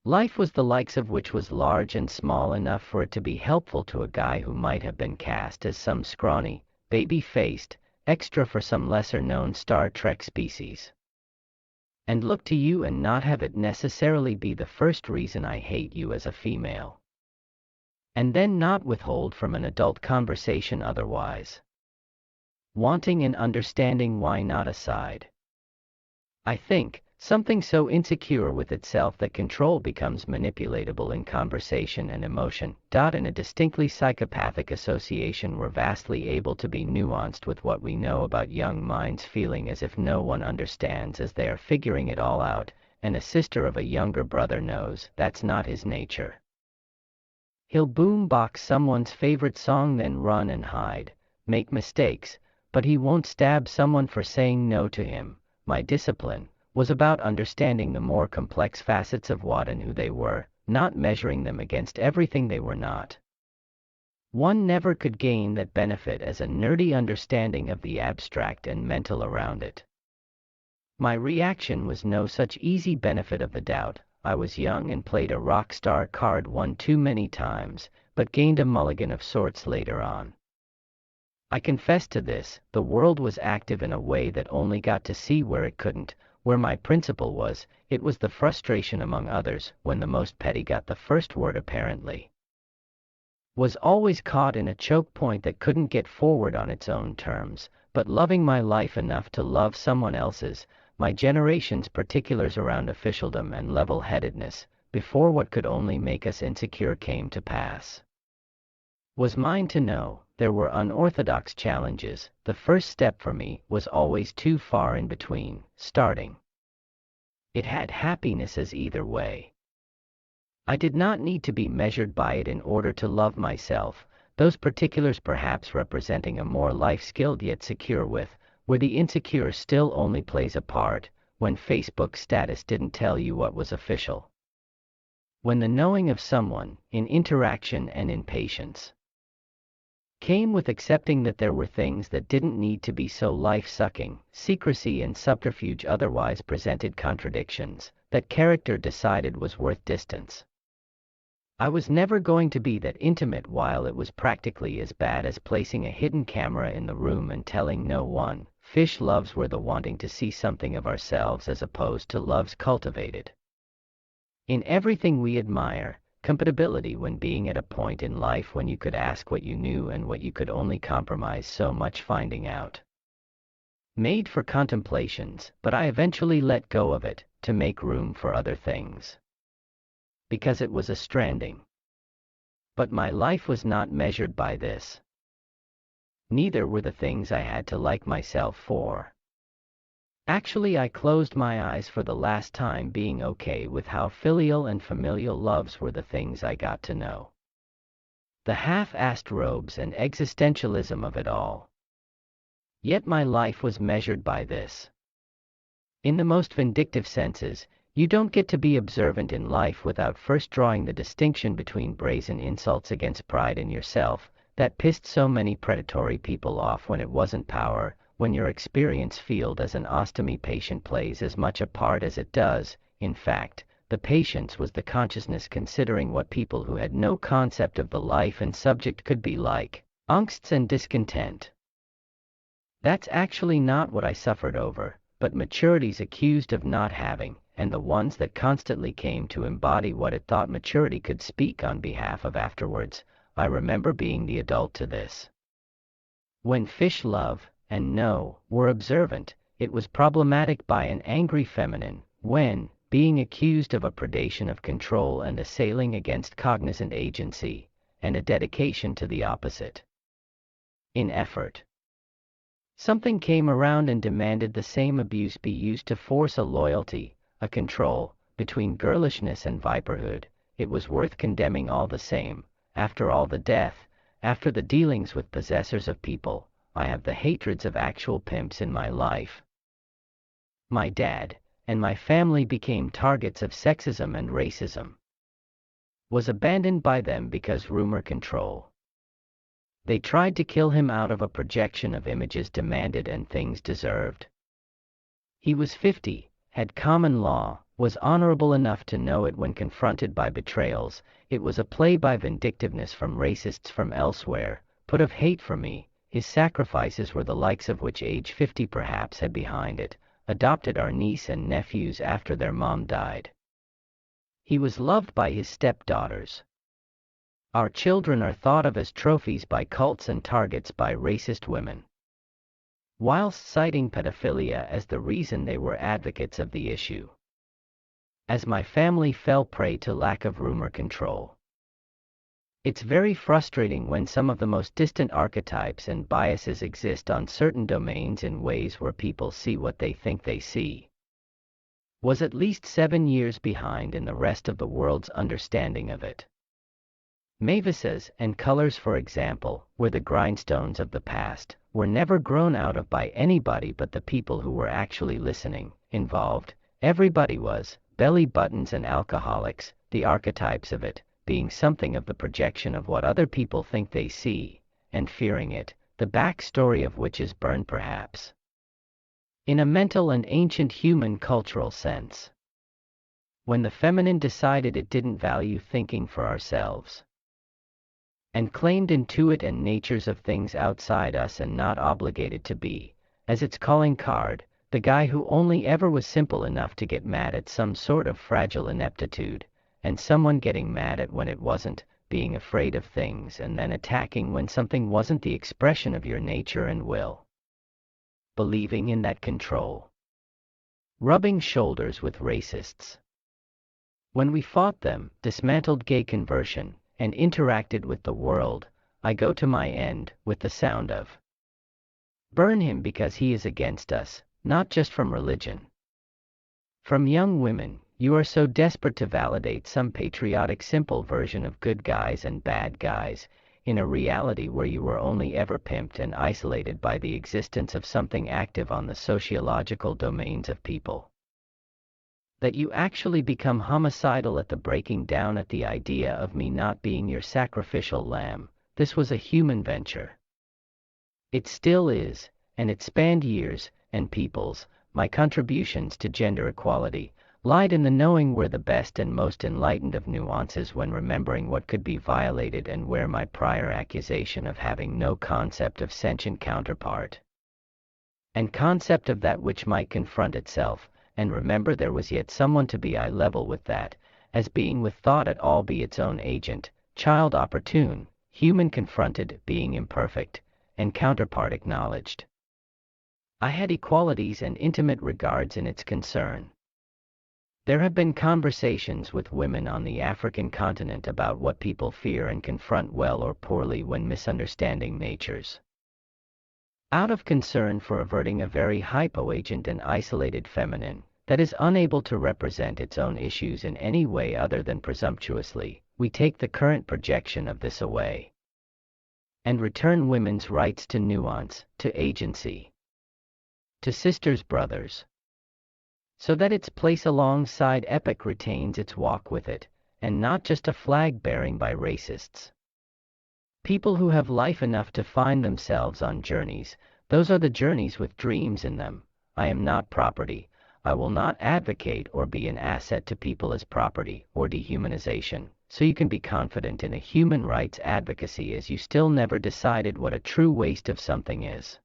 Life was the likes of which was large and small enough for it to be helpful to a guy who might have been cast as some scrawny, baby-faced, extra for some lesser-known Star Trek species. And look to you and not have it necessarily be the first reason I hate you as a female. And then not withhold from an adult conversation otherwise. Wanting and understanding why not aside. I think, something so insecure with itself that control becomes manipulatable in conversation and emotion, in a distinctly psychopathic association we're vastly able to be nuanced with what we know about young minds feeling as if no one understands as they are figuring it all out, and a sister of a younger brother knows that's not his nature. He'll boombox someone's favorite song then run and hide, make mistakes, but he won't stab someone for saying no to him. My discipline was about understanding the more complex facets of what and who they were, not measuring them against everything they were not. One never could gain that benefit as a nerdy understanding of the abstract and mental around it. My reaction was no such easy benefit of the doubt. I was young and played a rock star card one too many times, but gained a mulligan of sorts later on. I confess to this, the world was active in a way that only got to see where it couldn't, where my principle was. It was the frustration among others, when the most petty got the first word apparently. Was always caught in a choke point that couldn't get forward on its own terms, but loving my life enough to love someone else's, my generation's particulars around officialdom and level-headedness, before what could only make us insecure came to pass. Was mine to know. There were unorthodox challenges. The first step for me was always too far in between, starting. It had happiness as either way. I did not need to be measured by it in order to love myself, those particulars perhaps representing a more life-skilled yet secure with, where the insecure still only plays a part, when Facebook status didn't tell you what was official. When the knowing of someone, in interaction and in patience, came with accepting that there were things that didn't need to be so life-sucking, secrecy and subterfuge otherwise presented contradictions, that character decided was worth distance. I was never going to be that intimate while it was practically as bad as placing a hidden camera in the room and telling no one. Fish loves were the wanting to see something of ourselves as opposed to loves cultivated. In everything we admire, compatibility when being at a point in life when you could ask what you knew and what you could only compromise so much finding out. Made for contemplations, but I eventually let go of it, to make room for other things. Because it was a stranding. But my life was not measured by this. Neither were the things I had to like myself for. Actually, I closed my eyes for the last time being okay with how filial and familial loves were the things I got to know. The half-assed robes and existentialism of it all. Yet my life was measured by this. In the most vindictive senses, you don't get to be observant in life without first drawing the distinction between brazen insults against pride in yourself, that pissed so many predatory people off when it wasn't power, when your experience field as an ostomy patient plays as much a part as it does. In fact, the patience was the consciousness considering what people who had no concept of the life and subject could be like, angsts and discontent. That's actually not what I suffered over, but maturities accused of not having, and the ones that constantly came to embody what it thought maturity could speak on behalf of afterwards. I remember being the adult to this. When fish love, and know, were observant, it was problematic by an angry feminine. When, being accused of a predation of control and assailing against cognizant agency, and a dedication to the opposite. In effort. Something came around and demanded the same abuse be used to force a loyalty, a control, between girlishness and viperhood. It was worth condemning all the same. After all the death, after the dealings with possessors of people, I have the hatreds of actual pimps in my life. My dad and my family became targets of sexism and racism. Was abandoned by them because rumor control. They tried to kill him out of a projection of images demanded and things deserved. He was 50, had common law, was honorable enough to know it when confronted by betrayals. It was a play by vindictiveness from racists from elsewhere, put of hate for me. His sacrifices were the likes of which age 50 perhaps had behind it, adopted our niece and nephews after their mom died. He was loved by his stepdaughters. Our children are thought of as trophies by cults and targets by racist women, whilst citing pedophilia as the reason they were advocates of the issue. As my family fell prey to lack of rumor control. It's very frustrating when some of the most distant archetypes and biases exist on certain domains in ways where people see what they think they see. Was at least 7 years behind in the rest of the world's understanding of it. Mavises and colors, for example, were the grindstones of the past, were never grown out of by anybody but the people who were actually listening, involved. Everybody was, belly buttons and alcoholics, the archetypes of it, being something of the projection of what other people think they see, and fearing it, the backstory of which is burned perhaps. In a mental and ancient human cultural sense. When the feminine decided it didn't value thinking for ourselves, and claimed intuit and natures of things outside us and not obligated to be, as its calling card, the guy who only ever was simple enough to get mad at some sort of fragile ineptitude, and someone getting mad at when it wasn't, being afraid of things and then attacking when something wasn't the expression of your nature and will. Believing in that control. Rubbing shoulders with racists. When we fought them, dismantled gay conversion, and interacted with the world, I go to my end with the sound of burn him because he is against us, not just from religion. From young women, you are so desperate to validate some patriotic simple version of good guys and bad guys, in a reality where you were only ever pimped and isolated by the existence of something active on the sociological domains of people, that you actually become homicidal at the breaking down at the idea of me not being your sacrificial lamb. This was a human venture. It still is, and it spanned years and peoples. My contributions to gender equality lied in the knowing where the best and most enlightened of nuances when remembering what could be violated and where my prior accusation of having no concept of sentient counterpart and concept of that which might confront itself, and remember there was yet someone to be eye level with that, as being with thought at all be its own agent, child opportune, human confronted, being imperfect, and counterpart acknowledged. I had equalities and intimate regards in its concern. There have been conversations with women on the African continent about what people fear and confront well or poorly when misunderstanding natures. Out of concern for averting a very hypoagent and isolated feminine, that is unable to represent its own issues in any way other than presumptuously, we take the current projection of this away and return women's rights to nuance, to agency, to sisters, brothers, so that its place alongside epic retains its walk with it, and not just a flag bearing by racists. People who have life enough to find themselves on journeys, those are the journeys with dreams in them. I am not property. I will not advocate or be an asset to people as property or dehumanization, so you can be confident in a human rights advocacy as you still never decided what a true waste of something is.